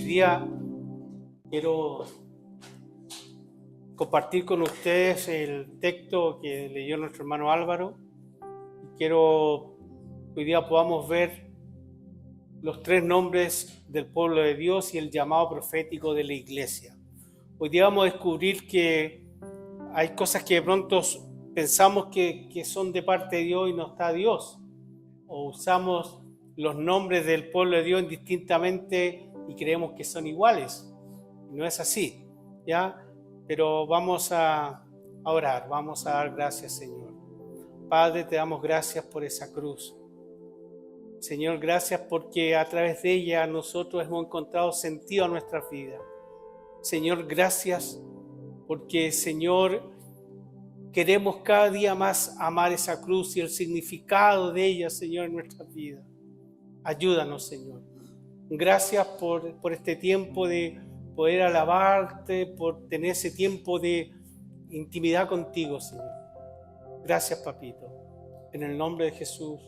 día quiero compartir con ustedes el texto que leyó nuestro hermano Álvaro. Quiero que hoy día podamos ver los tres nombres del pueblo de Dios y el llamado profético de la iglesia. Hoy día vamos a descubrir que hay cosas que de pronto pensamos que son de parte de Dios y no está Dios. O usamos los nombres del pueblo de Dios indistintamente y creemos que son iguales. No es así, ¿ya? Pero vamos a orar, vamos a dar gracias, Señor. Padre, te damos gracias por esa cruz. Señor, gracias porque a través de ella nosotros hemos encontrado sentido a nuestra vida. Señor, gracias porque, Señor, queremos cada día más amar esa cruz y el significado de ella, Señor, en nuestra vida. Ayúdanos, Señor. Gracias por este tiempo de poder alabarte, por tener ese tiempo de intimidad contigo, Señor. Gracias, papito. En el nombre de Jesús.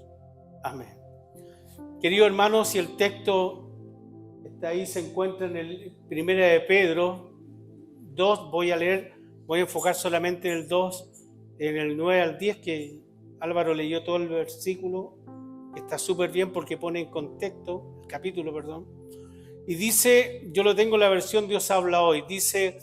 Amén. Queridos hermanos, si el texto está ahí, se encuentra en el 1 de Pedro 2, voy a enfocar solamente en el 2, en el 9 al 10, que Álvaro leyó todo el versículo, que está súper bien porque pone en contexto, el capítulo, perdón. Y dice, yo lo tengo en la versión Dios habla hoy, dice,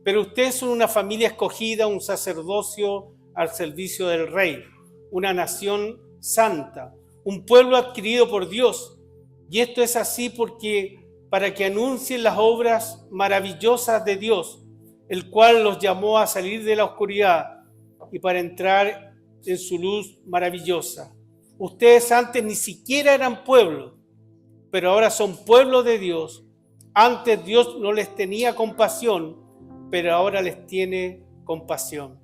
pero ustedes son una familia escogida, un sacerdocio al servicio del Rey, una nación santa, un pueblo adquirido por Dios. Y esto es así para que anuncien las obras maravillosas de Dios, el cual los llamó a salir de la oscuridad y para entrar en su luz maravillosa. Ustedes antes ni siquiera eran pueblo, pero ahora son pueblo de Dios. Antes Dios no les tenía compasión, pero ahora les tiene compasión.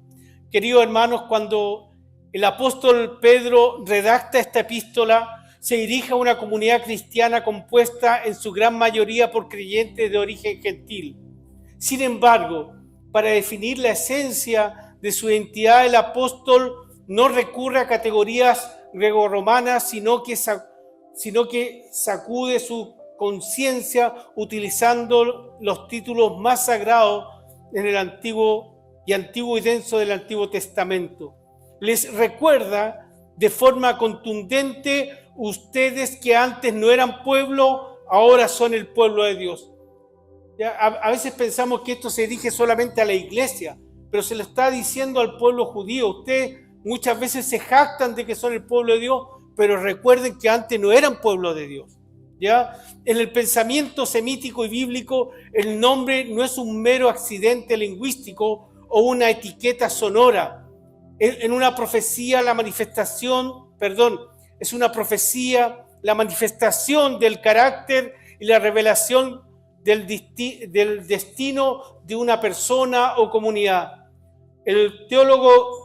Queridos hermanos, cuando el apóstol Pedro redacta esta epístola, se dirige a una comunidad cristiana compuesta en su gran mayoría por creyentes de origen gentil. Sin embargo, para definir la esencia de su identidad, el apóstol no recurre a categorías grecorromanas, sino que sacude su conciencia utilizando los títulos más sagrados en el antiguo y denso del Antiguo Testamento. Les recuerda de forma contundente: ustedes que antes no eran pueblo, ahora son el pueblo de Dios. A veces pensamos que esto se dirige solamente a la iglesia, pero se lo está diciendo al pueblo judío. Ustedes muchas veces se jactan de que son el pueblo de Dios, pero recuerden que antes no eran pueblo de Dios. ¿Ya? En el pensamiento semítico y bíblico, el nombre no es un mero accidente lingüístico o una etiqueta sonora. En una profecía, la manifestación del carácter y la revelación del destino de una persona o comunidad. El teólogo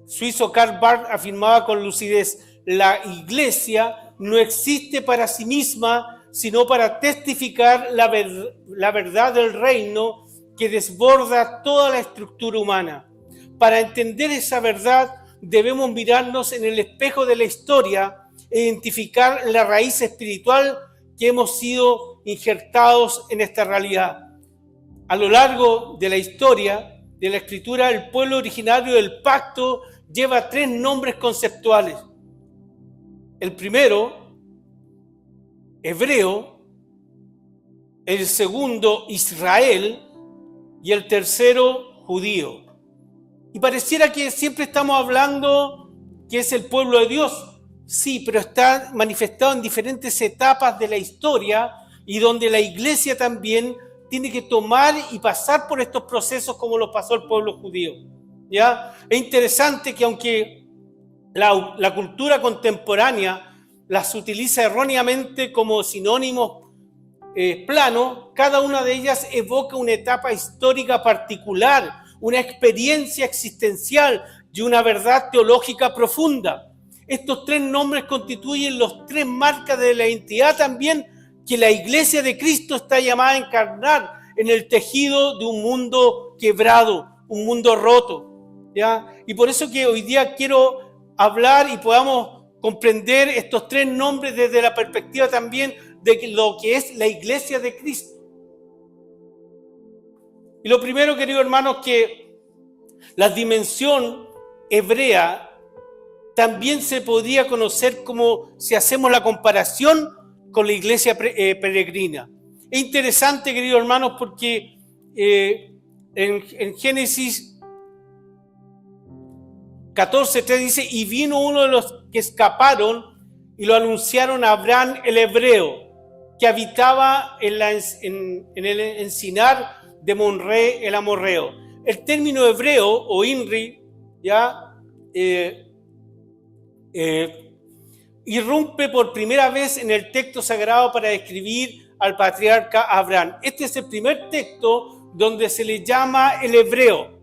suizo Karl Barth afirmaba con lucidez: la iglesia no existe para sí misma, sino para testificar la verdad del reino que desborda toda la estructura humana. Para entender esa verdad debemos mirarnos en el espejo de la historia e identificar la raíz espiritual que hemos sido injertados en esta realidad. A lo largo de la historia de la Escritura, el pueblo originario del pacto lleva tres nombres conceptuales. El primero, hebreo; el segundo, Israel; y el tercero, judío. Y pareciera que siempre estamos hablando que es el pueblo de Dios. Sí, pero está manifestado en diferentes etapas de la historia y donde la iglesia también tiene que tomar y pasar por estos procesos como lo pasó el pueblo judío. ¿Ya? Es interesante que aunque la cultura contemporánea las utiliza erróneamente como sinónimos plano, cada una de ellas evoca una etapa histórica particular, una experiencia existencial y una verdad teológica profunda. Estos tres nombres constituyen los tres marcas de la identidad también que la iglesia de Cristo está llamada a encarnar en el tejido de un mundo quebrado, un mundo roto, ¿ya? Y por eso que hoy día quiero hablar y podamos comprender estos tres nombres desde la perspectiva también de lo que es la iglesia de Cristo. Y lo primero, queridos hermanos, que la dimensión hebrea también se podría conocer como, si hacemos la comparación con la iglesia peregrina. Es interesante, queridos hermanos, porque en Génesis 14:3 dice, y vino uno de los que escaparon y lo anunciaron a Abraham el hebreo, que habitaba en el encinar de Monré el amorreo. El término hebreo o INRI ya irrumpe por primera vez en el texto sagrado para describir al patriarca Abraham. Este es el primer texto donde se le llama el hebreo.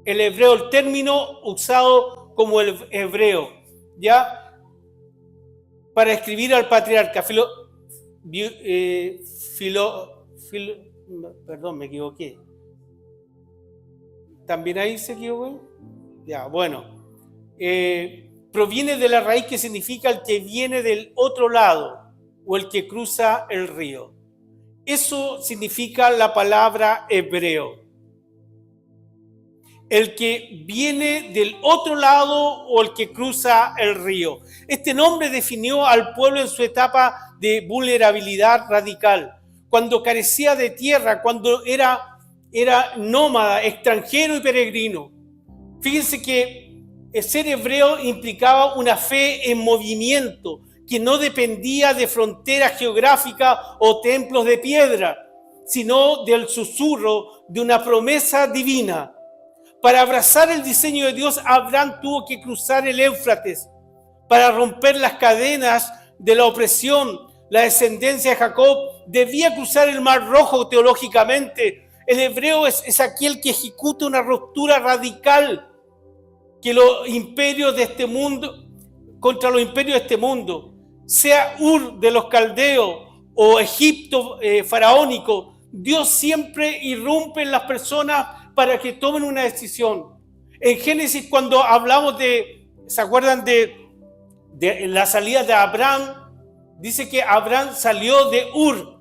El hebreo, el término usado como el hebreo, ya para describir al patriarca. Perdón, me equivoqué. ¿También ahí se equivocó? Ya, bueno. Proviene de la raíz que significa el que viene del otro lado o el que cruza el río. Eso significa la palabra hebreo. El que viene del otro lado o el que cruza el río. Este nombre definió al pueblo en su etapa de vulnerabilidad radical, cuando carecía de tierra, cuando era nómada, extranjero y peregrino. Fíjense que el ser hebreo implicaba una fe en movimiento, que no dependía de fronteras geográficas o templos de piedra, sino del susurro de una promesa divina. Para abrazar el diseño de Dios, Abraham tuvo que cruzar el Éufrates para romper las cadenas de la opresión. La descendencia de Jacob debía cruzar el Mar Rojo teológicamente. El hebreo es aquel que ejecuta una ruptura radical que los imperios de este mundo, contra los imperios de este mundo, sea Ur de los caldeos o Egipto faraónico, Dios siempre irrumpe en las personas para que tomen una decisión. En Génesis, cuando hablamos ¿se acuerdan de la salida de Abraham? Dice que Abraham salió de Ur.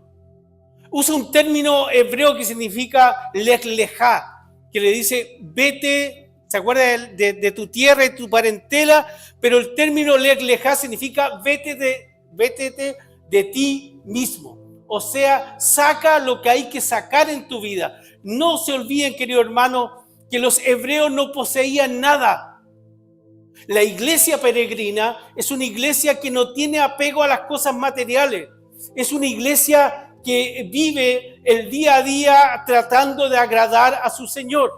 Usa un término hebreo que significa lech lejá, que le dice vete. ¿Se acuerda de tu tierra y tu parentela? Pero el término lech lejá significa vete de ti mismo. O sea, saca lo que hay que sacar en tu vida. No se olviden, querido hermano, que los hebreos no poseían nada. La iglesia peregrina es una iglesia que no tiene apego a las cosas materiales. Es una iglesia que vive el día a día tratando de agradar a su Señor.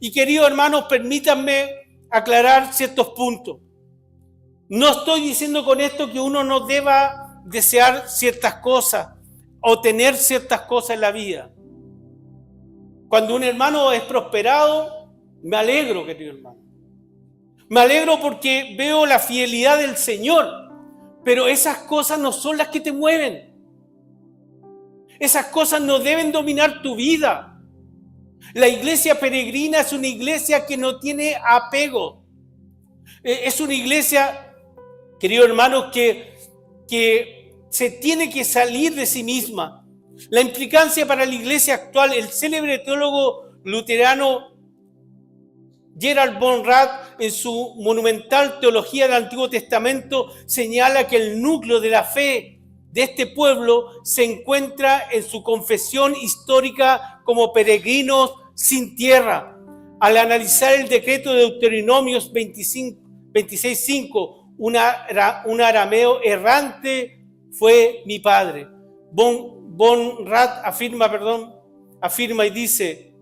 Y queridos hermanos, permítanme aclarar ciertos puntos. No estoy diciendo con esto que uno no deba desear ciertas cosas o tener ciertas cosas en la vida. Cuando un hermano es prosperado, me alegro, querido hermano. Me alegro porque veo la fidelidad del Señor, pero esas cosas no son las que te mueven. Esas cosas no deben dominar tu vida. La iglesia peregrina es una iglesia que no tiene apego. Es una iglesia, queridos hermanos, que se tiene que salir de sí misma. La implicancia para la iglesia actual, el célebre teólogo luterano Gerhard von Rath, en su monumental Teología del Antiguo Testamento, señala que el núcleo de la fe de este pueblo se encuentra en su confesión histórica como peregrinos sin tierra. Al analizar el decreto de Deuteronomios 26:5, un arameo errante fue mi padre. Von Rath afirma y dice: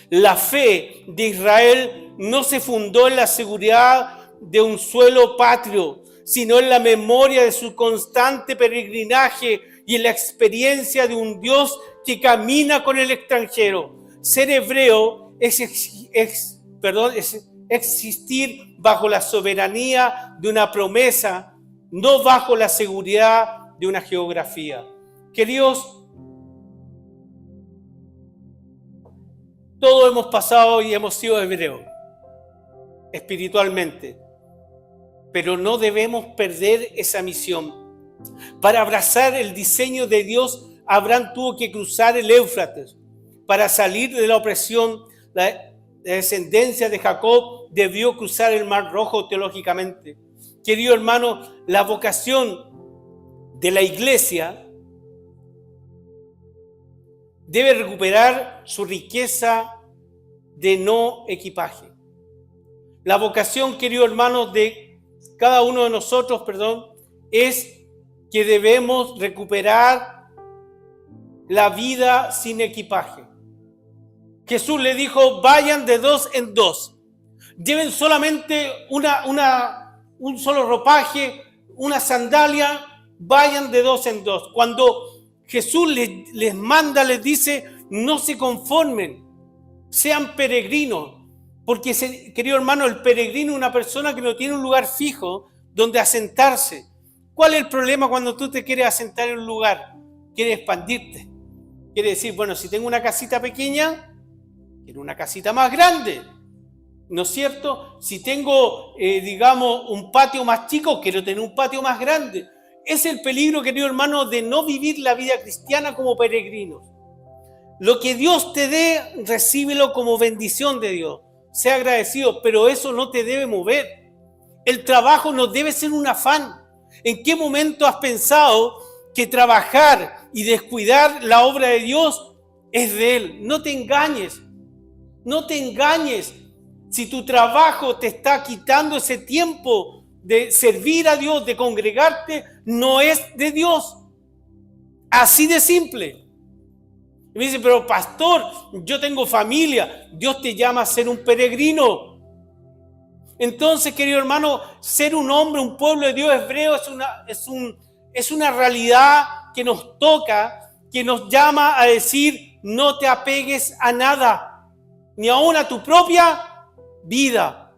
la fe de Israel no se fundó en la seguridad de un suelo patrio, sino en la memoria de su constante peregrinaje y en la experiencia de un Dios que camina con el extranjero. Ser hebreo es existir bajo la soberanía de una promesa, no bajo la seguridad de una geografía. Queridos, todos hemos pasado y hemos sido hebreos espiritualmente. pero no debemos perder esa misión. Para abrazar el diseño de Dios, Abraham tuvo que cruzar el Éufrates. Para salir de la opresión, la descendencia de Jacob debió cruzar el Mar Rojo teológicamente. Querido hermano, la vocación de la iglesia debe recuperar su riqueza de no equipaje. La vocación, querido hermano, de cada uno de nosotros, es que debemos recuperar la vida sin equipaje. Jesús le dijo, vayan de 2 en 2. Lleven solamente un solo ropaje, una sandalia, vayan de 2 en 2. Cuando Jesús les manda, les dice, no se conformen, sean peregrinos. Porque, querido hermano, el peregrino es una persona que no tiene un lugar fijo donde asentarse. ¿Cuál es el problema cuando tú te quieres asentar en un lugar? Quieres expandirte. Quiere decir, bueno, si tengo una casita pequeña, quiero una casita más grande. ¿No es cierto? Si tengo, un patio más chico, quiero tener un patio más grande. Es el peligro, querido hermano, de no vivir la vida cristiana como peregrinos. Lo que Dios te dé, recíbelo como bendición de Dios. Sea agradecido, pero eso no te debe mover. El trabajo no debe ser un afán. ¿En qué momento has pensado que trabajar y descuidar la obra de Dios es de Él? No te engañes. No te engañes. Si tu trabajo te está quitando ese tiempo de servir a Dios, de congregarte, no es de Dios. Así de simple. Y me dice, pero pastor, yo tengo familia. Dios te llama a ser un peregrino. Entonces, querido hermano, ser un hombre, un pueblo de Dios hebreo es una realidad que nos toca, que nos llama a decir, no te apegues a nada, ni aún a tu propia vida,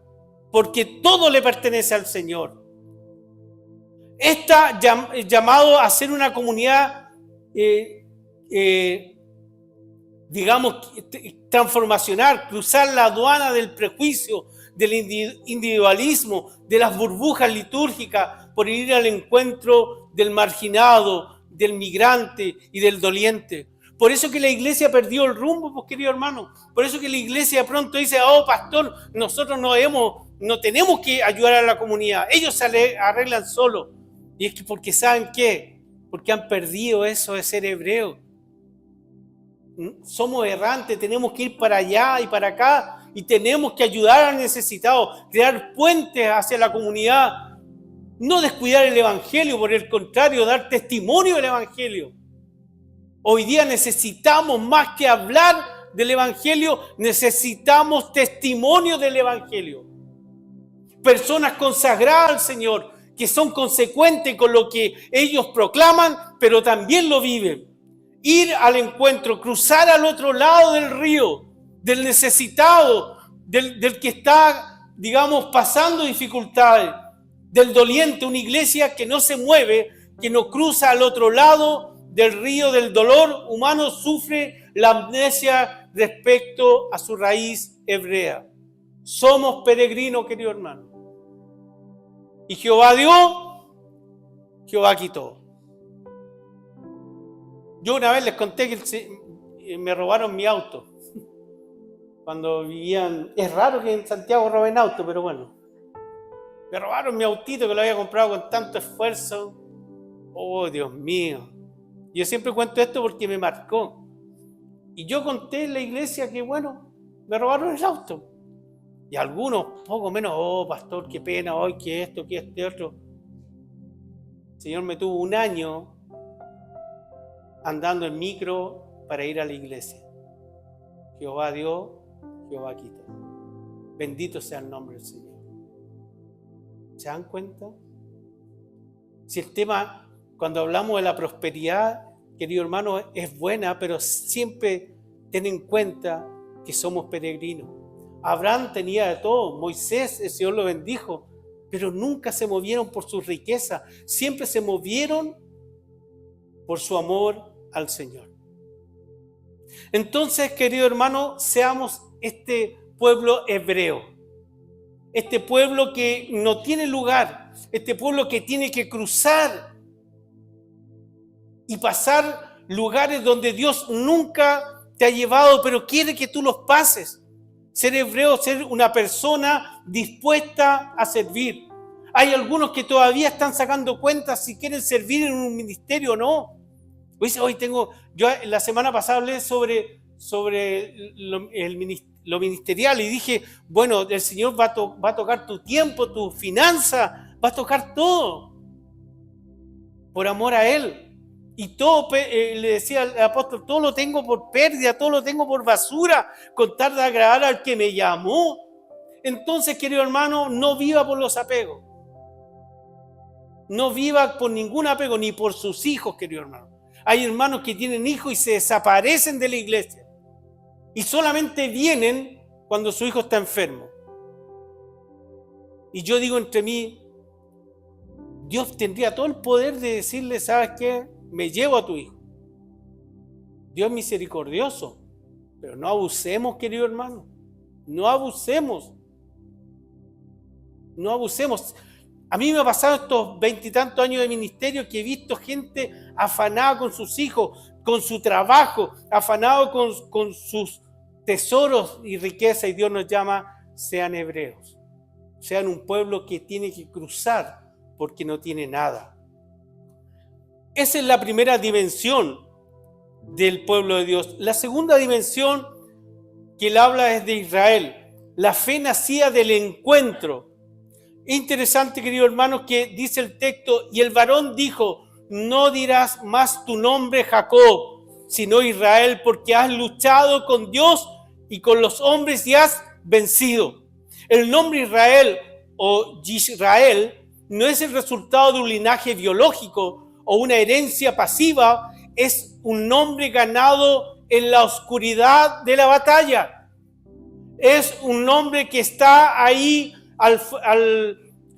porque todo le pertenece al Señor. Está llamado a ser una comunidad, transformacional, cruzar la aduana del prejuicio, del individualismo, de las burbujas litúrgicas, por ir al encuentro del marginado, del migrante y del doliente. Por eso que la iglesia perdió el rumbo, pues, querido hermano. Por eso que la iglesia pronto dice, oh pastor, nosotros no tenemos que ayudar a la comunidad, ellos se arreglan solos. Y es que porque ¿saben qué? Porque han perdido eso de ser hebreo. Somos errantes, tenemos que ir para allá y para acá y tenemos que ayudar al necesitado, crear puentes hacia la comunidad, no descuidar el evangelio, por el contrario, dar testimonio del evangelio. Hoy día necesitamos más que hablar del evangelio, necesitamos testimonio del evangelio. Personas consagradas al Señor, que son consecuentes con lo que ellos proclaman, pero también lo viven. Ir al encuentro, cruzar al otro lado del río, del necesitado, del que está, pasando dificultades, del doliente, una iglesia que no se mueve, que no cruza al otro lado del río del dolor humano, sufre la amnesia respecto a su raíz hebrea. Somos peregrinos, querido hermano. Y Jehová dio, Jehová quitó. Yo una vez les conté que me robaron mi auto. Cuando vivían... Es raro que en Santiago roben auto, pero bueno. Me robaron mi autito que lo había comprado con tanto esfuerzo. Oh, Dios mío. Yo siempre cuento esto porque me marcó. Y yo conté en la iglesia que, bueno, me robaron el auto. Y algunos, poco menos, oh, pastor, qué pena, hoy, que esto, que este otro. El Señor me tuvo un año andando en micro para ir a la iglesia. Jehová dio, Jehová quitó. Bendito sea el nombre del Señor. ¿Se dan cuenta? Si el tema, cuando hablamos de la prosperidad, querido hermano, es buena, pero siempre ten en cuenta que somos peregrinos. Abraham tenía de todo, Moisés, el Señor lo bendijo, pero nunca se movieron por su riqueza, siempre se movieron por su amor al Señor. Entonces, querido hermano, seamos este pueblo hebreo, este pueblo que no tiene lugar, este pueblo que tiene que cruzar y pasar lugares donde Dios nunca te ha llevado, pero quiere que tú los pases. Ser hebreo, ser una persona dispuesta a servir. Hay algunos que todavía están sacando cuentas si quieren servir en un ministerio o no. Yo la semana pasada hablé sobre lo ministerial y dije, bueno, el Señor va a tocar tu tiempo, tu finanza, va a tocar todo por amor a Él. Y todo, le decía al apóstol, todo lo tengo por pérdida, todo lo tengo por basura, con tal de agradar al que me llamó. Entonces, querido hermano, no viva por los apegos. No viva por ningún apego, ni por sus hijos, querido hermano. Hay hermanos que tienen hijos y se desaparecen de la iglesia. Y solamente vienen cuando su hijo está enfermo. Y yo digo entre mí, Dios tendría todo el poder de decirle, ¿sabes qué? Me llevo a tu hijo. Dios es misericordioso, pero no abusemos, querido hermano. No abusemos. No abusemos. A mí me ha pasado estos 20 y tantos años de ministerio que he visto gente afanada con sus hijos, con su trabajo, afanado con sus tesoros y riqueza. Y Dios nos llama, sean hebreos. Sean un pueblo que tiene que cruzar porque no tiene nada. Esa es la primera dimensión del pueblo de Dios. La segunda dimensión que él habla es de Israel. La fe nacía del encuentro. Interesante, queridos hermanos, que dice el texto, y el varón dijo, no dirás más tu nombre Jacob, sino Israel, porque has luchado con Dios y con los hombres y has vencido. El nombre Israel o Yisrael no es el resultado de un linaje biológico o una herencia pasiva, es un nombre ganado en la oscuridad de la batalla. Es un nombre que está ahí al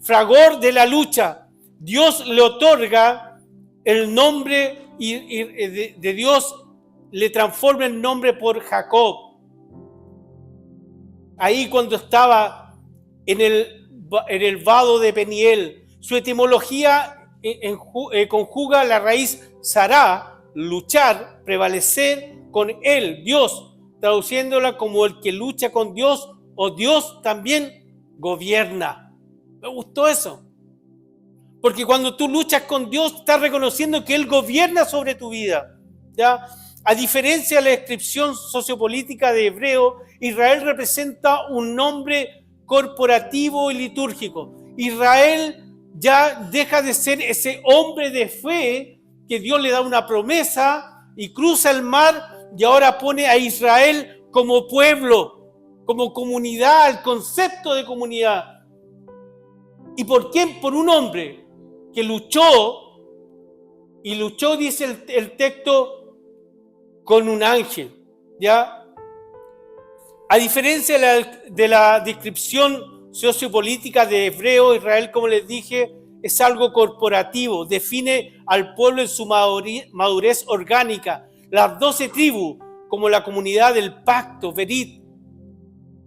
fragor de la lucha. Dios le otorga el nombre de Dios, le transforma el nombre por Jacob. Ahí cuando estaba en el vado de Peniel, su etimología conjuga la raíz Sará, luchar, prevalecer con él, Dios, traduciéndola como el que lucha con Dios o Dios también gobierna. Me gustó eso. Porque cuando tú luchas con Dios, estás reconociendo que Él gobierna sobre tu vida. ¿Ya? A diferencia de la descripción sociopolítica de Hebreo, Israel representa un nombre corporativo y litúrgico. Israel ya deja de ser ese hombre de fe que Dios le da una promesa y cruza el mar y ahora pone a Israel como pueblo, como comunidad, el concepto de comunidad. ¿Y por quién? Por un hombre que luchó, dice el texto, con un ángel, ¿ya? A diferencia de la descripción sociopolítica de Hebreo, Israel, como les dije, es algo corporativo, define al pueblo en su madurez orgánica, las 12 tribus, como la comunidad del pacto, Berit.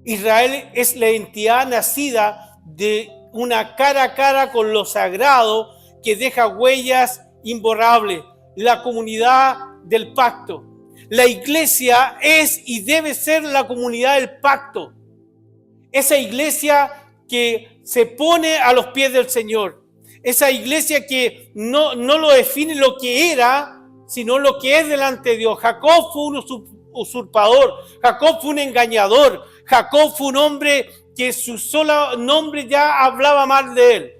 Israel es la entidad nacida de una cara a cara con lo sagrado que deja huellas imborrables, la comunidad del pacto. La iglesia es y debe ser la comunidad del pacto. Esa iglesia que se pone a los pies del Señor. Esa iglesia que no lo define lo que era, sino lo que es delante de Dios. Jacob fue un usurpador. Jacob fue un engañador. Jacob fue un hombre que su solo nombre ya hablaba mal de él.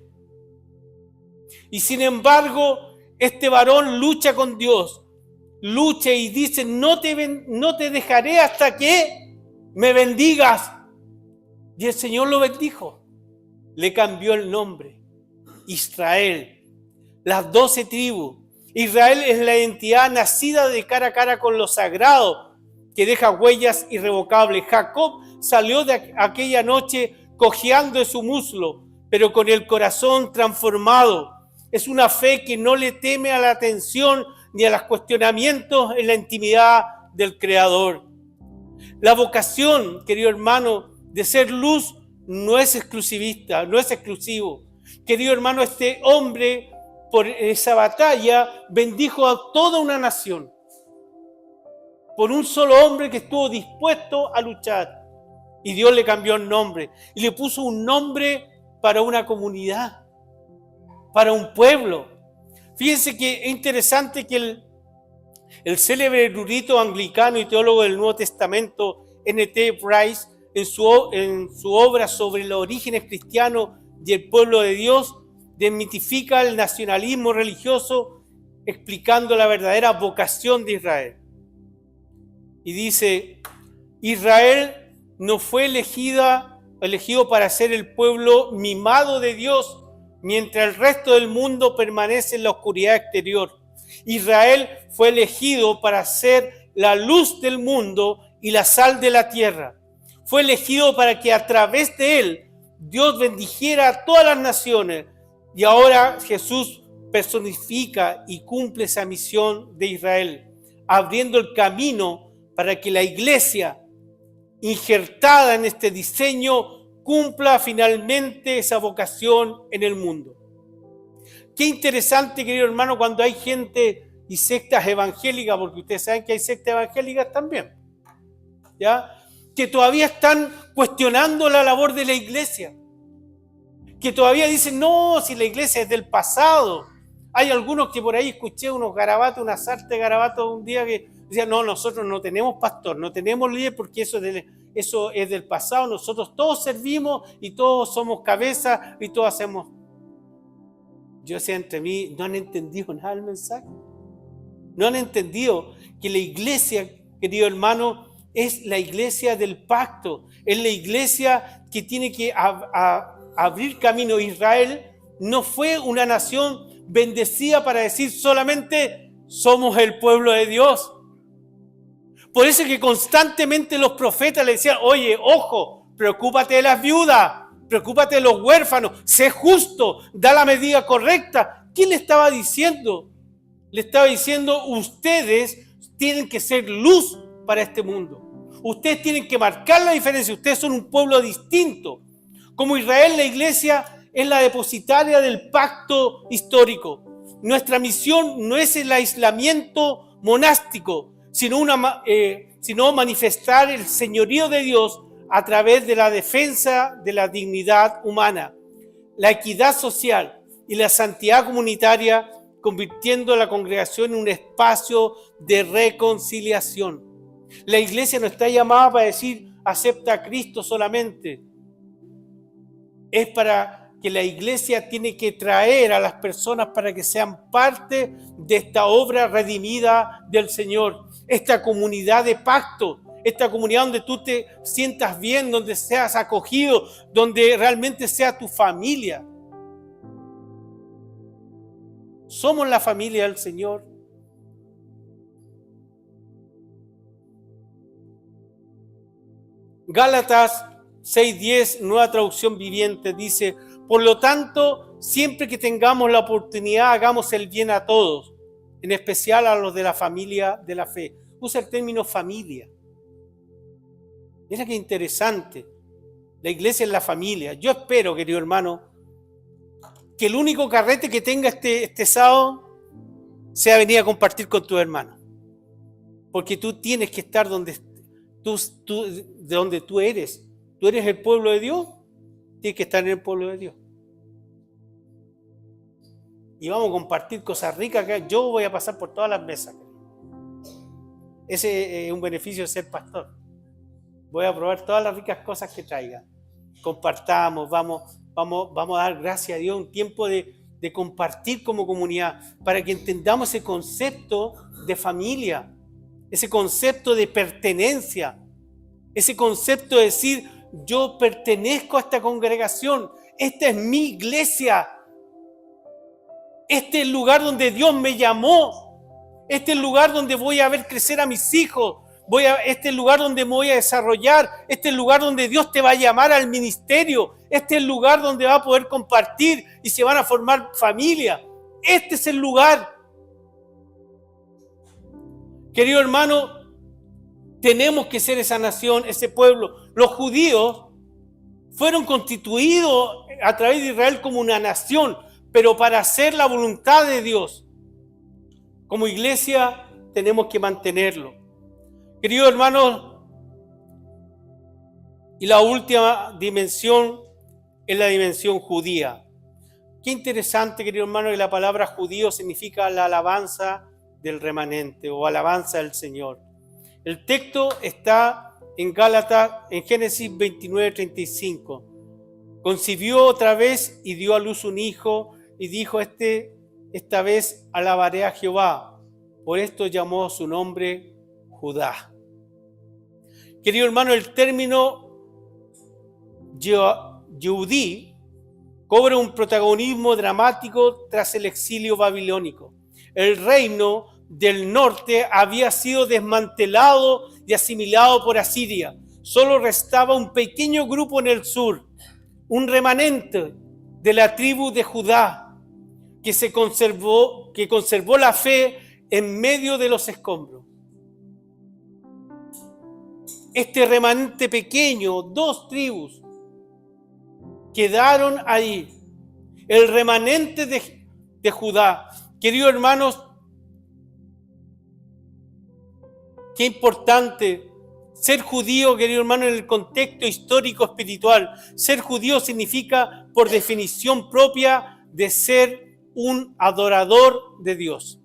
Y sin embargo, este varón lucha con Dios. Lucha y dice, no te dejaré hasta que me bendigas. Y el Señor lo bendijo. Le cambió el nombre. Israel. Las 12 tribus. Israel es la entidad nacida de cara a cara con lo sagrado, que deja huellas irrevocables. Jacob salió de aquella noche cojeando de su muslo, pero con el corazón transformado. Es una fe que no le teme a la tensión ni a los cuestionamientos en la intimidad del Creador. La vocación, querido hermano, de ser luz no es exclusivista, no es exclusivo. Querido hermano, este hombre, por esa batalla, bendijo a toda una nación. Por un solo hombre que estuvo dispuesto a luchar. Y Dios le cambió el nombre. Y le puso un nombre para una comunidad, para un pueblo. Fíjense que es interesante que el célebre erudito anglicano y teólogo del Nuevo Testamento, N.T. Price, en su obra sobre los orígenes cristianos y el pueblo de Dios, desmitifica el nacionalismo religioso explicando la verdadera vocación de Israel. Y dice, Israel no fue elegido para ser el pueblo mimado de Dios, mientras el resto del mundo permanece en la oscuridad exterior. Israel fue elegido para ser la luz del mundo y la sal de la tierra. Fue elegido para que a través de él Dios bendijera a todas las naciones. Y ahora Jesús personifica y cumple esa misión de Israel, abriendo el camino para que la iglesia, injertada en este diseño, cumpla finalmente esa vocación en el mundo. Qué interesante, querido hermano, cuando hay gente y sectas evangélicas, porque ustedes saben que hay sectas evangélicas también, ¿ya? Que todavía están cuestionando la labor de la iglesia, que todavía dicen, no, si la iglesia es del pasado. Hay algunos que por ahí escuché unos garabatos, una sarta de garabatos un día que decían, no, nosotros no tenemos pastor, no tenemos líder porque eso es del pasado, nosotros todos servimos y todos somos cabeza y todos hacemos. Yo decía entre mí, no han entendido nada del mensaje. No han entendido que la iglesia, querido hermano, es la iglesia del pacto, es la iglesia que tiene que abrir camino. Israel no fue una nación bendecida para decir solamente somos el pueblo de Dios. Por eso que constantemente los profetas le decían, oye, ojo, preocúpate de las viudas, preocúpate de los huérfanos, sé justo, da la medida correcta. ¿Qué le estaba diciendo? Le estaba diciendo, ustedes tienen que ser luz para este mundo. Ustedes tienen que marcar la diferencia. Ustedes son un pueblo distinto. Como Israel, la iglesia es la depositaria del pacto histórico. Nuestra misión no es el aislamiento monástico, sino manifestar el señorío de Dios a través de la defensa de la dignidad humana, la equidad social y la santidad comunitaria, convirtiendo a la congregación en un espacio de reconciliación. La iglesia no está llamada para decir acepta a Cristo solamente. Es para que la iglesia tiene que traer a las personas para que sean parte de esta obra redimida del Señor. Esta comunidad de pacto, esta comunidad donde tú te sientas bien, donde seas acogido, donde realmente sea tu familia. Somos la familia del Señor. Gálatas 6:10, nueva traducción viviente, dice, por lo tanto, siempre que tengamos la oportunidad, hagamos el bien a todos, en especial a los de la familia de la fe. Usa el término familia. Mira qué interesante. La iglesia es la familia. Yo espero, querido hermano, que el único carrete que tenga este sábado sea venir a compartir con tus hermanos. Porque tú tienes que estar de donde tú eres. Tú eres el pueblo de Dios, tienes que estar en el pueblo de Dios. Y vamos a compartir cosas ricas acá. Yo voy a pasar por todas las mesas. Ese es un beneficio de ser pastor. Voy a probar todas las ricas cosas que traiga. Compartamos, vamos a dar gracias a Dios, un tiempo de compartir como comunidad, para que entendamos ese concepto de familia, ese concepto de pertenencia, ese concepto de decir, yo pertenezco a esta congregación, esta es mi iglesia, este es el lugar donde Dios me llamó, este es el lugar donde voy a ver crecer a mis hijos, este es el lugar donde me voy a desarrollar, este es el lugar donde Dios te va a llamar al ministerio, este es el lugar donde va a poder compartir y se van a formar familia. Este es el lugar. Querido hermano, tenemos que ser esa nación, ese pueblo. Los judíos fueron constituidos a través de Israel como una nación, pero para hacer la voluntad de Dios. Como iglesia tenemos que mantenerlo. Queridos hermanos, y la última dimensión es la dimensión judía. Qué interesante, querido hermano, que la palabra judío significa la alabanza del remanente o alabanza del Señor. El texto está en Gálatas, en Génesis 29:35. Concibió otra vez y dio a luz un hijo y dijo, esta vez alabaré a Jehová. Por esto llamó su nombre Judá. Querido hermano, el término Yehudí cobra un protagonismo dramático tras el exilio babilónico. El reino del norte había sido desmantelado y asimilado por Asiria. Solo restaba un pequeño grupo en el sur, un remanente de la tribu de Judá que conservó la fe en medio de los escombros. Este remanente pequeño, 2 tribus, quedaron ahí. El remanente de Judá. Queridos hermanos, qué importante ser judío, querido hermano, en el contexto histórico espiritual. Ser judío significa, por definición propia, de ser un adorador de Dios.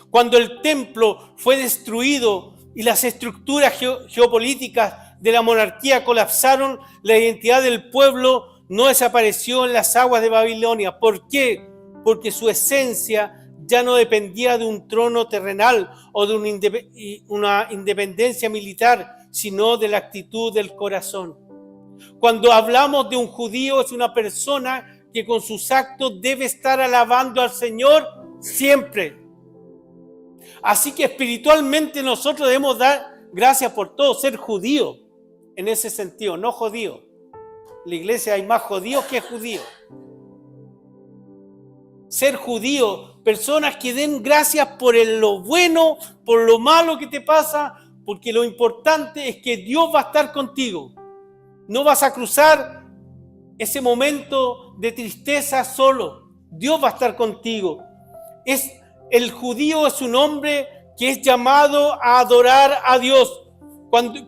Cuando el templo fue destruido y las estructuras geopolíticas de la monarquía colapsaron, la identidad del pueblo no desapareció en las aguas de Babilonia. ¿Por qué? Porque su esencia ya no dependía de un trono terrenal o de una independencia militar, sino de la actitud del corazón. Cuando hablamos de un judío, es una persona que con sus actos debe estar alabando al Señor siempre. Así que espiritualmente nosotros debemos dar gracias por todo, ser judío en ese sentido, no judío. En la iglesia hay más judíos que judíos. Ser judío, personas que den gracias por lo bueno, por lo malo que te pasa, porque lo importante es que Dios va a estar contigo. No vas a cruzar ese momento de tristeza solo. Dios va a estar contigo. El judío es un hombre que es llamado a adorar a Dios.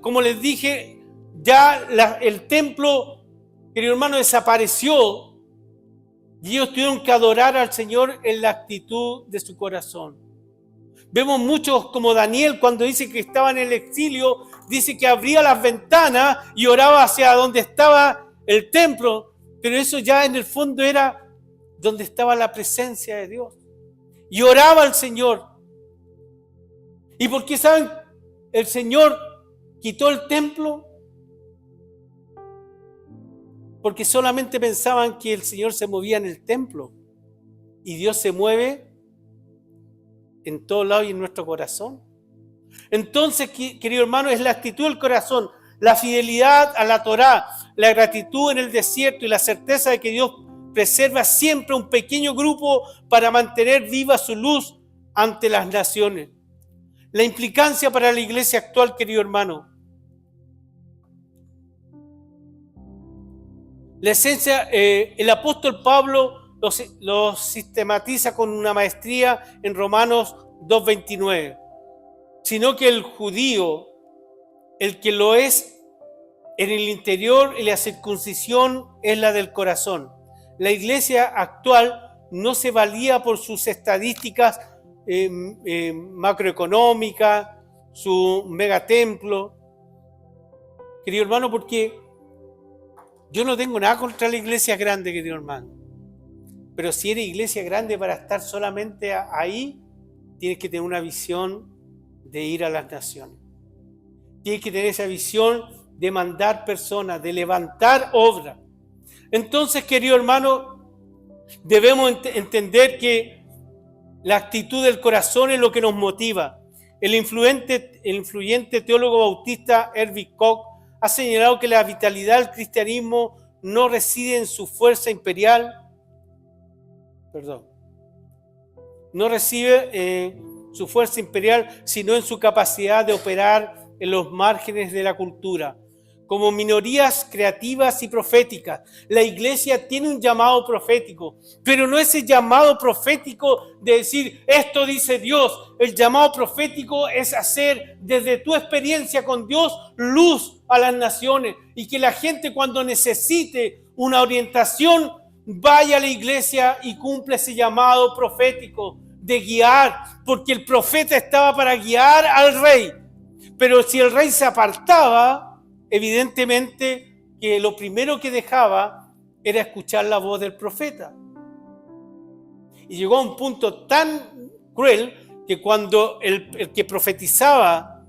Como les dije, ya el templo, querido hermano, desapareció. Y ellos tuvieron que adorar al Señor en la actitud de su corazón. Vemos muchos como Daniel, cuando dice que estaba en el exilio, dice que abría las ventanas y oraba hacia donde estaba el templo, pero eso ya en el fondo era donde estaba la presencia de Dios. Y oraba al Señor. ¿Y por qué saben? El Señor quitó el templo porque solamente pensaban que el Señor se movía en el templo. Y Dios se mueve en todos lados y en nuestro corazón. Entonces, querido hermano, es la actitud del corazón, la fidelidad a la Torá, la gratitud en el desierto y la certeza de que Dios preserva siempre un pequeño grupo para mantener viva su luz ante las naciones. La implicancia para la iglesia actual, querido hermano. La esencia, el apóstol Pablo lo sistematiza con una maestría en Romanos 2:29. Sino que el judío, el que lo es en el interior y la circuncisión es la del corazón. La iglesia actual no se valía por sus estadísticas macroeconómicas, su megatemplo. Querido hermano, porque yo no tengo nada contra la iglesia grande, querido hermano. Pero si eres iglesia grande para estar solamente ahí, tienes que tener una visión de ir a las naciones. Tienes que tener esa visión de mandar personas, de levantar obra. Entonces, querido hermano, debemos entender que la actitud del corazón es lo que nos motiva. El influyente teólogo bautista Erwin Koch ha señalado que la vitalidad del cristianismo no reside en su fuerza imperial, no recibe su fuerza imperial, sino en su capacidad de operar en los márgenes de la cultura. como minorías creativas y proféticas. La iglesia tiene un llamado profético, pero no ese llamado profético de decir, esto dice Dios. El llamado profético es hacer desde tu experiencia con Dios luz a las naciones y que la gente cuando necesite una orientación vaya a la iglesia y cumpla ese llamado profético de guiar, porque el profeta estaba para guiar al rey. Pero si el rey se apartaba, evidentemente que lo primero que dejaba era escuchar la voz del profeta. Y llegó a un punto tan cruel que cuando el que profetizaba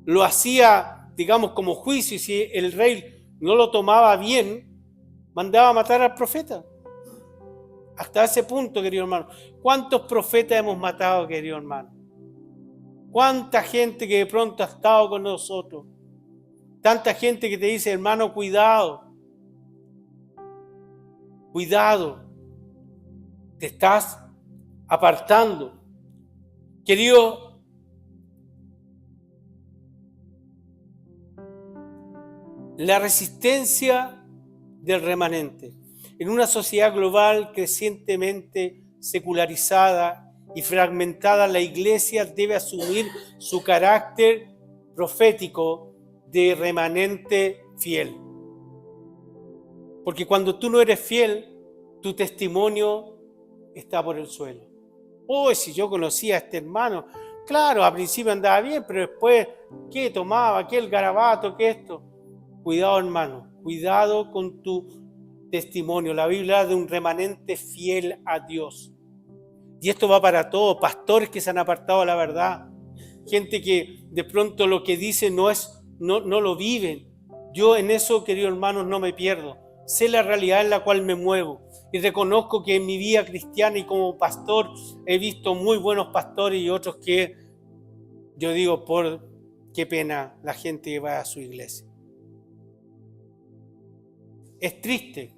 lo hacía, digamos, como juicio, y si el rey no lo tomaba bien, mandaba a matar al profeta. Hasta ese punto, querido hermano. ¿Cuántos profetas hemos matado, querido hermano? ¿Cuánta gente que de pronto ha estado con nosotros? Tanta gente que te dice, hermano, cuidado. Cuidado. Te estás apartando. Querido, la resistencia del remanente. En una sociedad global crecientemente secularizada y fragmentada, la iglesia debe asumir su carácter profético de remanente fiel. Porque cuando tú no eres fiel, tu testimonio está por el suelo. Oh, si yo conocía a este hermano, claro, al principio andaba bien, pero después, ¿qué tomaba? ¿Qué el garabato? ¿Qué esto? Cuidado, hermano, cuidado con tu testimonio. La Biblia habla de un remanente fiel a Dios. Y esto va para todos, pastores que se han apartado de la verdad, gente que de pronto lo que dice no lo viven. Yo en eso, queridos hermanos, no me pierdo. Sé la realidad en la cual me muevo y reconozco que en mi vida cristiana y como pastor he visto muy buenos pastores y otros que yo digo, por qué pena la gente que va a su iglesia. Es triste,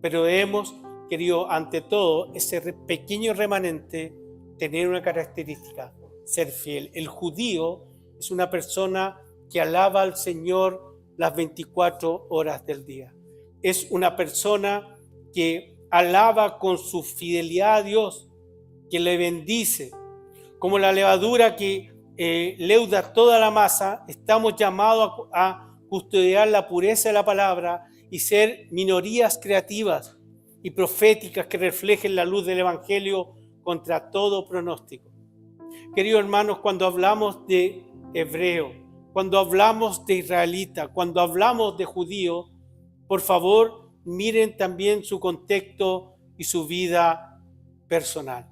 pero debemos, querido, ante todo, ese pequeño remanente, tener una característica, ser fiel. El judío es una persona que alaba al Señor las 24 horas del día. Es una persona que alaba con su fidelidad a Dios, que le bendice. Como la levadura que leuda toda la masa, estamos llamados a custodiar la pureza de la palabra y ser minorías creativas y proféticas que reflejen la luz del Evangelio contra todo pronóstico. Queridos hermanos, cuando hablamos de hebreo, cuando hablamos de israelita, cuando hablamos de judío, por favor, miren también su contexto y su vida personal.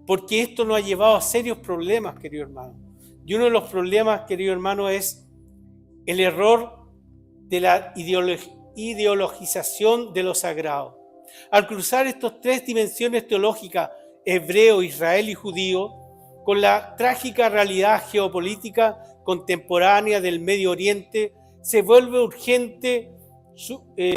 Porque esto nos ha llevado a serios problemas, queridos hermanos. Y uno de los problemas, queridos hermanos, es el error de la ideologización de lo sagrado. Al cruzar estas tres dimensiones teológicas, hebreo, Israel y judío, con la trágica realidad geopolítica contemporánea del Medio Oriente, se vuelve urgente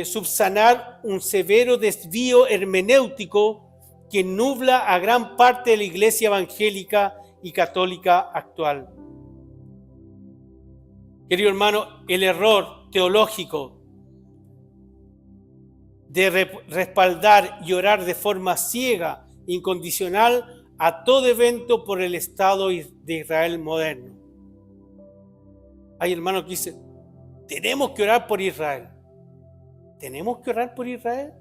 subsanar un severo desvío hermenéutico que nubla a gran parte de la iglesia evangélica y católica actual. Querido hermano, el error teológico de respaldar y orar de forma ciega, incondicional, a todo evento por el Estado de Israel moderno. Hay hermanos que dicen, tenemos que orar por Israel. ¿Tenemos que orar por Israel?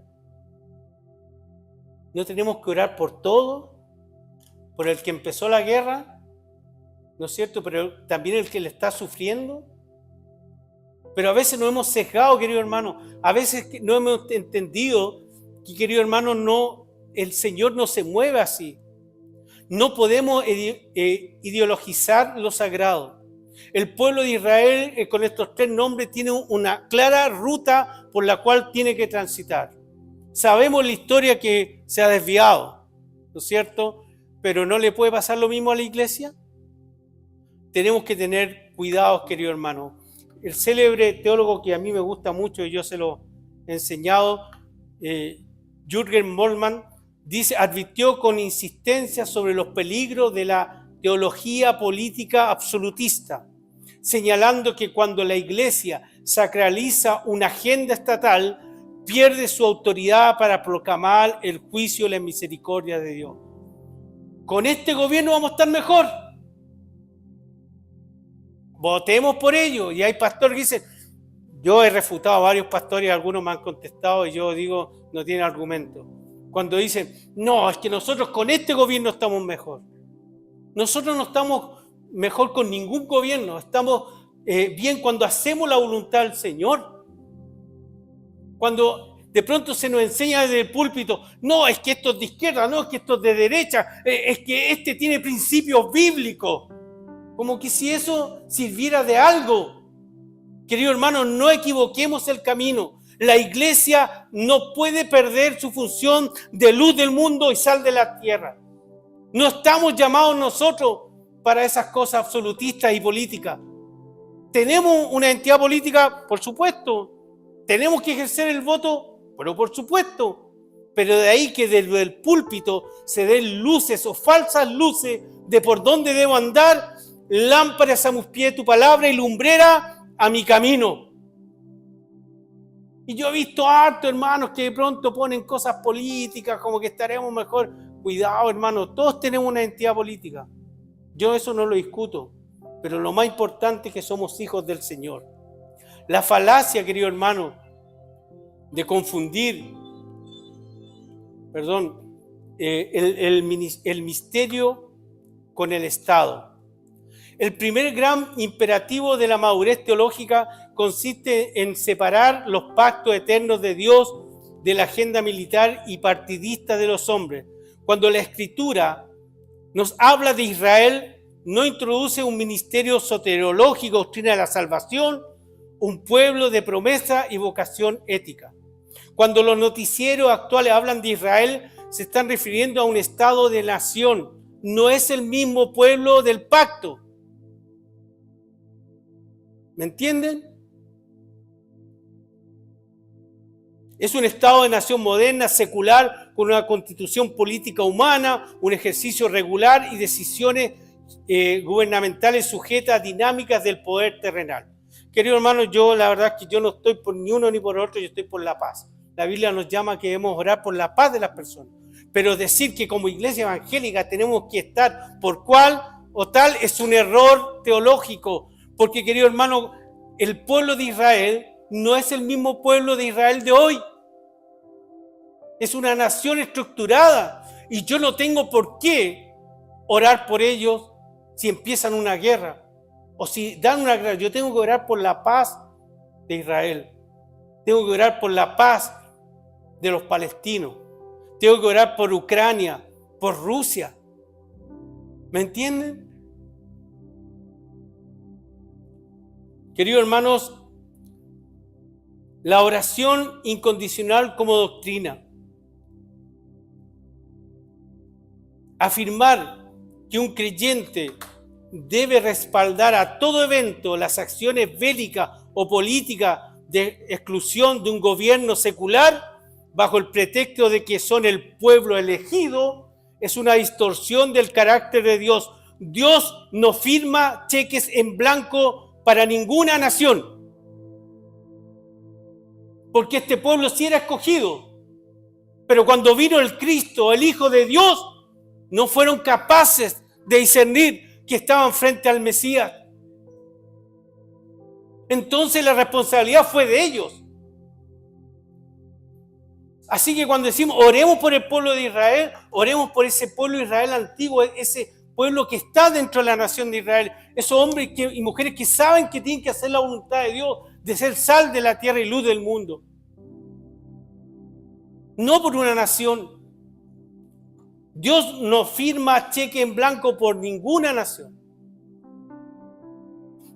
¿No tenemos que orar por todo? ¿Por el que empezó la guerra? ¿No es cierto? Pero también el que le está sufriendo. Pero a veces nos hemos sesgado, querido hermano. A veces no hemos entendido que, querido hermano, el Señor no se mueve así. No podemos ideologizar lo sagrado. El pueblo de Israel, con estos tres nombres, tiene una clara ruta por la cual tiene que transitar. Sabemos la historia que se ha desviado, ¿no es cierto? Pero ¿no le puede pasar lo mismo a la iglesia? Tenemos que tener cuidados, querido hermano. El célebre teólogo que a mí me gusta mucho y yo se lo he enseñado, Jürgen Moltmann, advirtió con insistencia sobre los peligros de la teología política absolutista. señalando que cuando la Iglesia sacraliza una agenda estatal, pierde su autoridad para proclamar el juicio y la misericordia de Dios. Con este gobierno vamos a estar mejor. Votemos por ello. Y hay pastores que dicen, yo he refutado a varios pastores, algunos me han contestado y yo digo, no tienen argumento. Cuando dicen, no, es que nosotros con este gobierno estamos mejor. Nosotros no estamos mejor con ningún gobierno, estamos bien cuando hacemos la voluntad del Señor. Cuando de pronto se nos enseña desde el púlpito, no, es que esto es de izquierda, no, es que esto es de derecha, es que este tiene principios bíblicos. Como que si eso sirviera de algo. Querido hermano, no equivoquemos el camino. La Iglesia no puede perder su función de luz del mundo y sal de la tierra. No estamos llamados nosotros para esas cosas absolutistas y políticas. ¿Tenemos una entidad política? Por supuesto. ¿Tenemos que ejercer el voto? Pero por supuesto. Pero de ahí que desde el púlpito se den luces o falsas luces de por dónde debo andar, lámparas a mis pies tu palabra y lumbrera a mi camino. Y yo he visto harto hermanos que de pronto ponen cosas políticas como que estaremos mejor. Cuidado, hermano, todos tenemos una identidad política. Yo eso no lo discuto, pero lo más importante es que somos hijos del Señor. La falacia, querido hermano, de confundir, el misterio con el Estado. El primer gran imperativo de la madurez teológica consiste en separar los pactos eternos de Dios de la agenda militar y partidista de los hombres. Cuando la Escritura nos habla de Israel, no introduce un ministerio soteriológico, doctrina de la salvación, un pueblo de promesa y vocación ética. Cuando los noticieros actuales hablan de Israel, se están refiriendo a un estado de nación. No es el mismo pueblo del pacto. ¿Me entienden? Es un estado de nación moderna, secular, con una constitución política humana, un ejercicio regular y decisiones gubernamentales sujetas a dinámicas del poder terrenal. Querido hermano, yo la verdad es que yo no estoy por ni uno ni por otro, yo estoy por la paz. La Biblia nos llama a que debemos orar por la paz de las personas. Pero decir que como iglesia evangélica tenemos que estar por cual o tal es un error teológico. Porque, querido hermano, el pueblo de Israel no es el mismo pueblo de Israel de hoy. Es una nación estructurada y yo no tengo por qué orar por ellos si empiezan una guerra o si dan una guerra. Yo tengo que orar por la paz de Israel. Tengo que orar por la paz de los palestinos. Tengo que orar por Ucrania, por Rusia. ¿Me entienden? Queridos hermanos, la oración incondicional como doctrina. Afirmar que un creyente debe respaldar a todo evento las acciones bélicas o políticas de exclusión de un gobierno secular bajo el pretexto de que son el pueblo elegido es una distorsión del carácter de Dios. Dios no firma cheques en blanco para ninguna nación, porque este pueblo sí era escogido, pero cuando vino el Cristo, el Hijo de Dios, no fueron capaces de discernir que estaban frente al Mesías. Entonces la responsabilidad fue de ellos. Así que cuando decimos oremos por el pueblo de Israel, oremos por ese pueblo de Israel antiguo, ese pueblo que está dentro de la nación de Israel, esos hombres y mujeres que saben que tienen que hacer la voluntad de Dios, de ser sal de la tierra y luz del mundo. No por una nación. Dios no firma cheque en blanco por ninguna nación.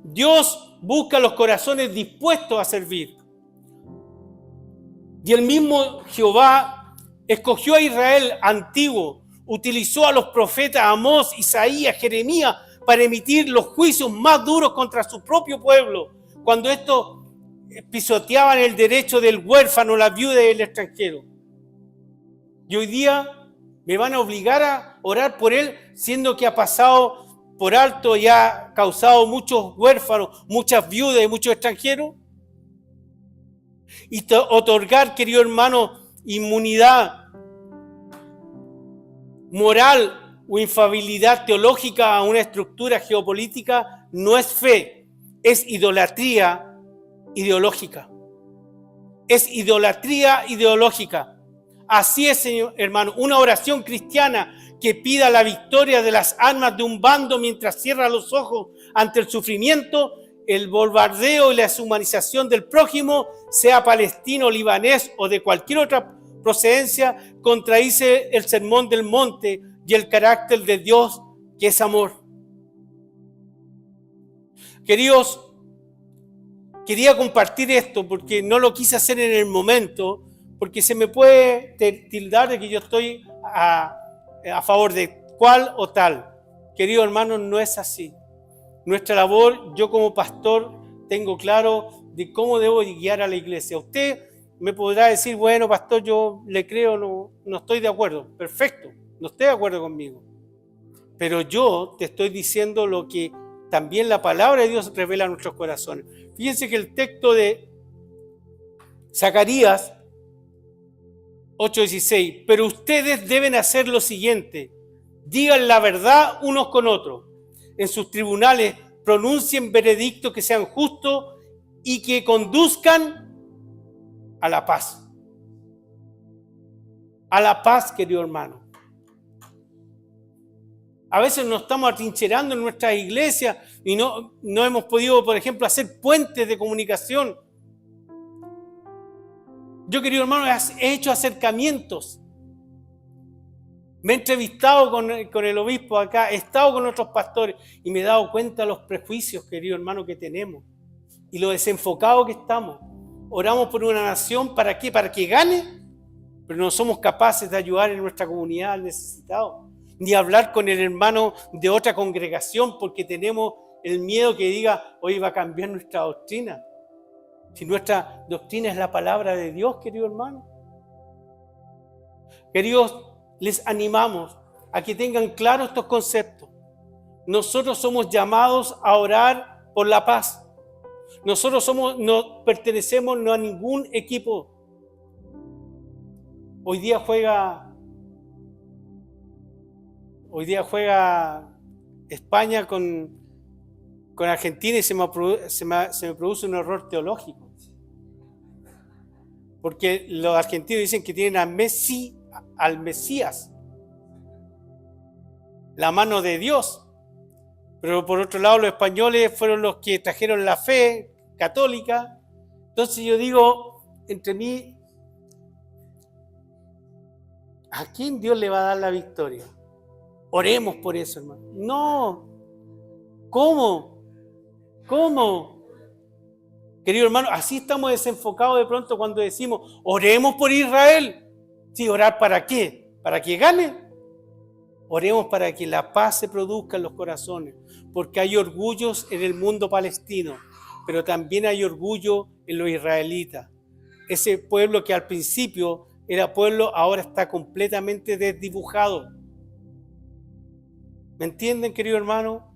Dios busca los corazones dispuestos a servir. Y el mismo Jehová escogió a Israel antiguo, utilizó a los profetas Amós, Isaías, Jeremías para emitir los juicios más duros contra su propio pueblo, cuando estos pisoteaban el derecho del huérfano, la viuda y el extranjero. Y hoy día me van a obligar a orar por él, siendo que ha pasado por alto y ha causado muchos huérfanos, muchas viudas y muchos extranjeros. Y otorgar, querido hermano, inmunidad moral o infalibilidad teológica a una estructura geopolítica no es fe, es idolatría ideológica. Es idolatría ideológica. Así es, señor hermano, una oración cristiana que pida la victoria de las armas de un bando mientras cierra los ojos ante el sufrimiento, el bombardeo y la deshumanización del prójimo, sea palestino, libanés o de cualquier otra procedencia, contradice el sermón del monte y el carácter de Dios, que es amor. Queridos, quería compartir esto porque no lo quise hacer en el momento, porque se me puede tildar de que yo estoy a favor de cual o tal. Querido hermano, no es así. Nuestra labor, yo como pastor, tengo claro de cómo debo guiar a la iglesia. Usted me podrá decir, bueno, pastor, yo le creo, no estoy de acuerdo. Perfecto, no estoy de acuerdo conmigo. Pero yo te estoy diciendo lo que también la palabra de Dios revela en nuestros corazones. Fíjense que el texto de Zacarías 8:16, pero ustedes deben hacer lo siguiente: digan la verdad unos con otros, en sus tribunales pronuncien veredictos que sean justos y que conduzcan a la paz. A la paz, querido hermano. A veces nos estamos atrincherando en nuestras iglesias y no hemos podido, por ejemplo, hacer puentes de comunicación. Yo, querido hermano, he hecho acercamientos. Me he entrevistado con el obispo acá, he estado con otros pastores y me he dado cuenta de los prejuicios, querido hermano, que tenemos y lo desenfocados que estamos. Oramos por una nación, ¿para qué? Para que gane, pero no somos capaces de ayudar en nuestra comunidad al necesitado, ni hablar con el hermano de otra congregación porque tenemos el miedo que diga, hoy va a cambiar nuestra doctrina. Si nuestra doctrina es la palabra de Dios, querido hermano. Queridos, les animamos a que tengan claros estos conceptos. Nosotros somos llamados a orar por la paz. Nosotros no pertenecemos a ningún equipo. Hoy día juega España con Argentina y se me produce un error teológico. Porque los argentinos dicen que tienen al Mesías, la mano de Dios. Pero por otro lado, los españoles fueron los que trajeron la fe católica. Entonces yo digo, entre mí, ¿a quién Dios le va a dar la victoria? Oremos por eso, hermano. No. ¿Cómo? Querido hermano, así estamos desenfocados de pronto cuando decimos, oremos por Israel. Sí, ¿orar para qué? ¿Para que gane? Oremos para que la paz se produzca en los corazones, porque hay orgullos en el mundo palestino, pero también hay orgullo en los israelitas. Ese pueblo que al principio era pueblo, ahora está completamente desdibujado. ¿Me entienden, querido hermano?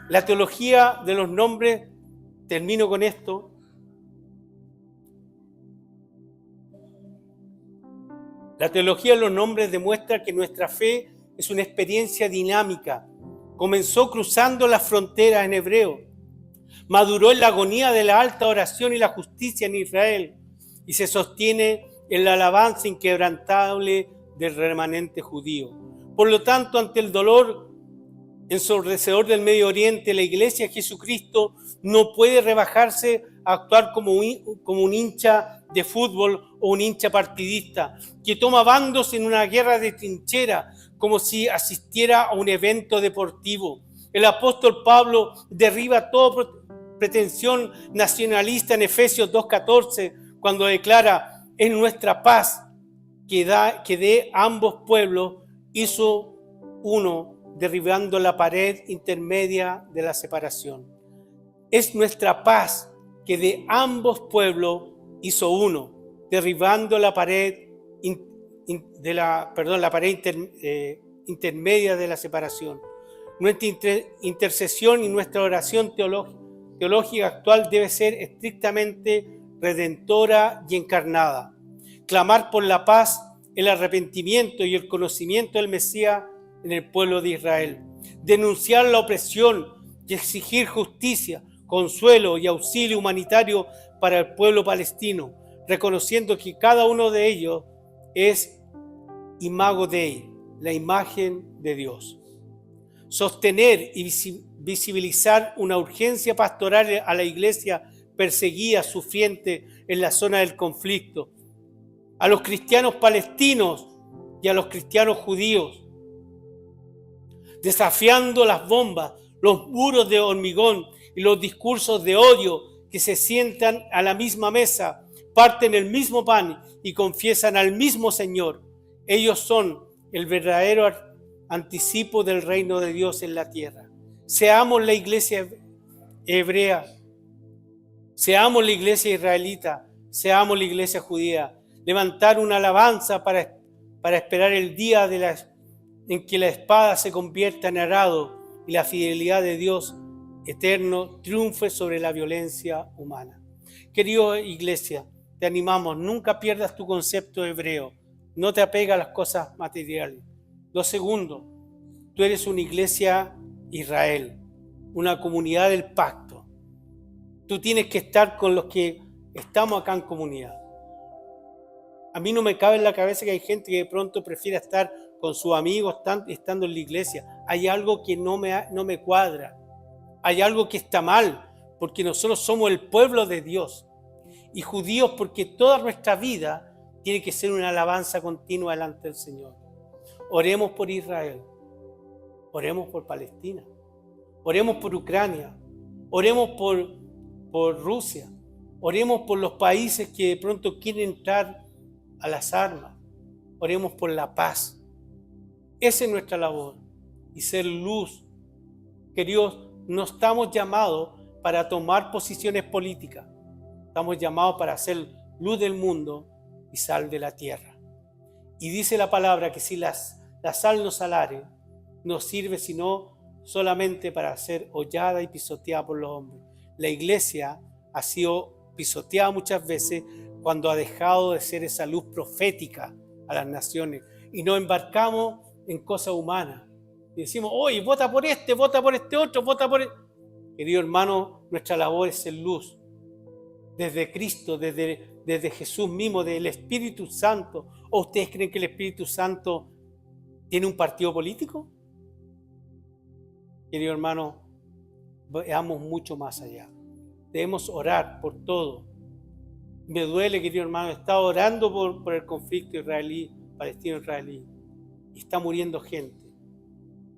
La teología de los nombres, termino con esto. La teología de los nombres demuestra que nuestra fe es una experiencia dinámica. Comenzó cruzando las fronteras en hebreo, maduró en la agonía de la alta oración y la justicia en Israel y se sostiene en la alabanza inquebrantable del remanente judío. Por lo tanto, ante el dolor ensordecedor del Medio Oriente, la Iglesia de Jesucristo no puede rebajarse a actuar como un hincha de fútbol o un hincha partidista que toma bandos en una guerra de trinchera como si asistiera a un evento deportivo. El apóstol Pablo derriba toda pretensión nacionalista en Efesios 2:14 cuando declara: en nuestra paz que de ambos pueblos hizo uno, derribando la pared intermedia de la separación. Es nuestra paz que de ambos pueblos hizo uno, derribando la pared intermedia de la separación. Nuestra intercesión y nuestra oración teológica actual debe ser estrictamente redentora y encarnada. Clamar por la paz, el arrepentimiento y el conocimiento del Mesías en el pueblo de Israel. Denunciar la opresión y exigir justicia, consuelo y auxilio humanitario para el pueblo palestino, reconociendo que cada uno de ellos es imago Dei, la imagen de Dios. Sostener y visibilizar una urgencia pastoral a la iglesia perseguida, sufriente en la zona del conflicto, a los cristianos palestinos y a los cristianos judíos, desafiando las bombas, los muros de hormigón y los discursos de odio que se sientan a la misma mesa, parten el mismo pan y confiesan al mismo Señor. Ellos son el verdadero anticipo del reino de Dios en la tierra. Seamos la iglesia hebrea, seamos la iglesia israelita, seamos la iglesia judía. Levantar una alabanza para esperar el día en que la espada se convierta en arado y la fidelidad de Dios eterno triunfe sobre la violencia humana. Querido iglesia, te animamos, nunca pierdas tu concepto hebreo, no te apegas a las cosas materiales. Lo segundo, tú eres una iglesia Israel, una comunidad del pacto. Tú tienes que estar con los que estamos acá en comunidad. A mí no me cabe en la cabeza que hay gente que de pronto prefiere estar con sus amigos estando en la iglesia. Hay algo que no me cuadra. Hay algo que está mal, porque nosotros somos el pueblo de Dios. Y judíos porque toda nuestra vida tiene que ser una alabanza continua delante del Señor. Oremos por Israel. Oremos por Palestina. Oremos por Ucrania. Oremos por Rusia. Oremos por los países que de pronto quieren entrar a las armas. Oremos por la paz. Esa es nuestra labor. Y ser luz. Queridos, no estamos llamados para tomar posiciones políticas. Estamos llamados para ser luz del mundo y sal de la tierra. Y dice la palabra que si la sal no salare, no sirve sino solamente para ser hollada y pisoteada por los hombres. La iglesia ha sido pisoteada muchas veces cuando ha dejado de ser esa luz profética a las naciones y nos embarcamos en cosas humanas y decimos, oye, vota por este otro, vota por... Querido hermano, nuestra labor es ser luz desde Cristo, desde Jesús mismo, del Espíritu Santo. ¿O ustedes creen que el Espíritu Santo tiene un partido político? Querido hermano, veamos mucho más allá. Debemos orar por todo. Me duele, querido hermano, he estado orando por el conflicto palestino-israelí. Y está muriendo gente.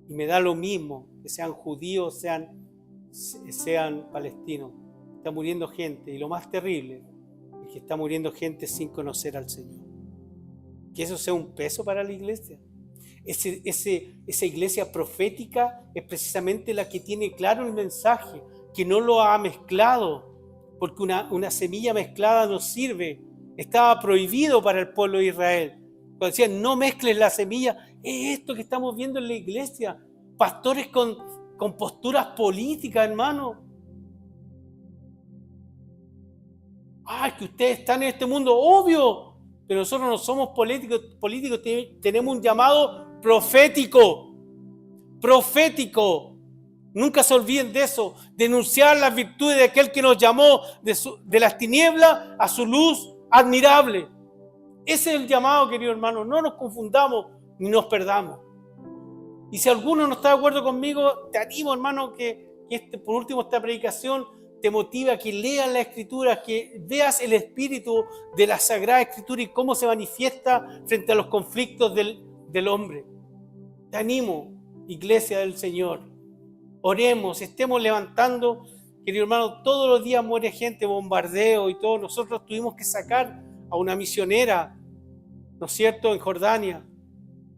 Y me da lo mismo que sean judíos, sean palestinos. Está muriendo gente. Y lo más terrible es que está muriendo gente sin conocer al Señor. Que eso sea un peso para la iglesia. Esa iglesia profética es precisamente la que tiene claro el mensaje, que no lo ha mezclado, porque una semilla mezclada no sirve. Estaba prohibido para el pueblo de Israel. Cuando decían, no mezcles la semilla, es esto que estamos viendo en la iglesia. Pastores con posturas políticas, hermano. ¡Ay, que ustedes están en este mundo! ¡Obvio! Pero nosotros no somos políticos, tenemos un llamado profético. Profético. Nunca se olviden de eso. Denunciar las virtudes de aquel que nos llamó de las tinieblas a su luz admirable. Ese es el llamado, querido hermano. No nos confundamos ni nos perdamos. Y si alguno no está de acuerdo conmigo, te animo, hermano, que por último esta predicación te motiva a que leas la Escritura, que veas el espíritu de la Sagrada Escritura y cómo se manifiesta frente a los conflictos del hombre. Te animo, iglesia del Señor. Oremos, estemos levantando. Querido hermano, todos los días muere gente, bombardeo y todo. Nosotros tuvimos que sacar a una misionera, ¿no es cierto?, en Jordania.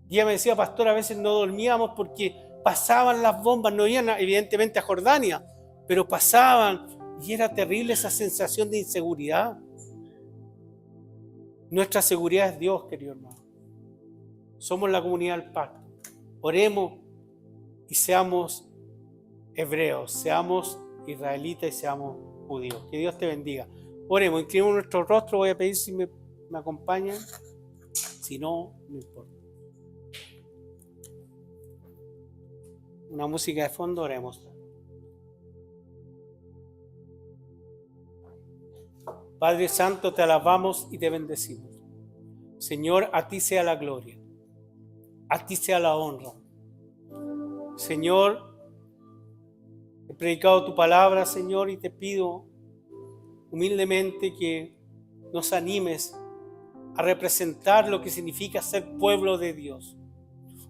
Y ella me decía, pastor, a veces no dormíamos porque pasaban las bombas, no iban evidentemente a Jordania, pero pasaban y era terrible esa sensación de inseguridad. Nuestra seguridad es Dios, querido hermano. Somos la comunidad del pacto. Oremos y seamos hebreos, seamos israelitas y seamos judíos. Que Dios te bendiga. Oremos, inclinemos nuestro rostro. Voy a pedir si me acompañan. Si no, no importa. Una música de fondo, oremos. Padre Santo, te alabamos y te bendecimos. Señor, a ti sea la gloria, a ti sea la honra. Señor, he predicado tu palabra, Señor, y te pido humildemente que nos animes a representar lo que significa ser pueblo de Dios.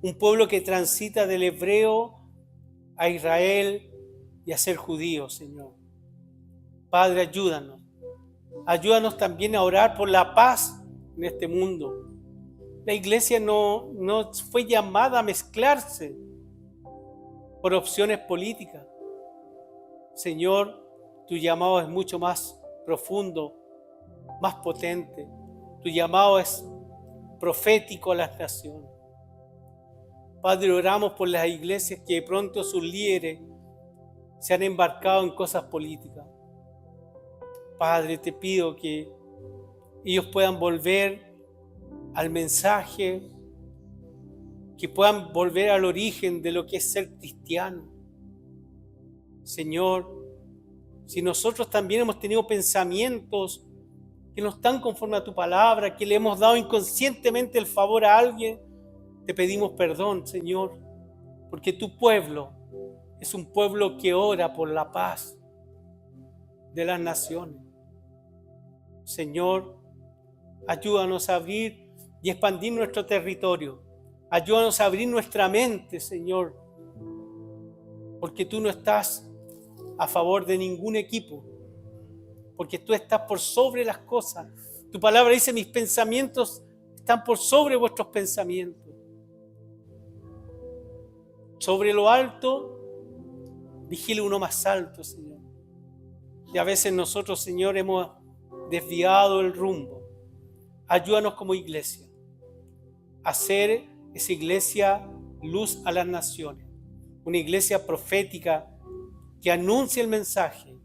Un pueblo que transita del hebreo a Israel y a ser judío, Señor. Padre, ayúdanos. Ayúdanos también a orar por la paz en este mundo. La iglesia no fue llamada a mezclarse por opciones políticas. Señor, tu llamado es mucho más profundo, más potente. Tu llamado es profético a las naciones. Padre, oramos por las iglesias que de pronto sus líderes se han embarcado en cosas políticas. Padre, te pido que ellos puedan volver al mensaje, que puedan volver al origen de lo que es ser cristiano. Señor, si nosotros también hemos tenido pensamientos que no están conforme a tu palabra, que le hemos dado inconscientemente el favor a alguien, te pedimos perdón, Señor, porque tu pueblo es un pueblo que ora por la paz de las naciones. Señor, ayúdanos a abrir y expandir nuestro territorio. Ayúdanos a abrir nuestra mente, Señor, porque tú no estás a favor de ningún equipo, porque tú estás por sobre las cosas. Tu palabra dice, mis pensamientos están por sobre vuestros pensamientos. Sobre lo alto, vigile uno más alto, Señor. Y a veces nosotros, Señor, hemos desviado el rumbo. Ayúdanos como iglesia a ser esa iglesia luz a las naciones, una iglesia profética que anuncie el mensaje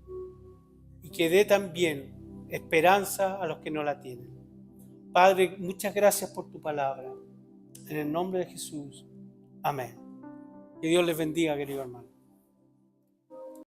y que dé también esperanza a los que no la tienen. Padre, muchas gracias por tu palabra. En el nombre de Jesús. Amén. Que Dios les bendiga, querido hermano.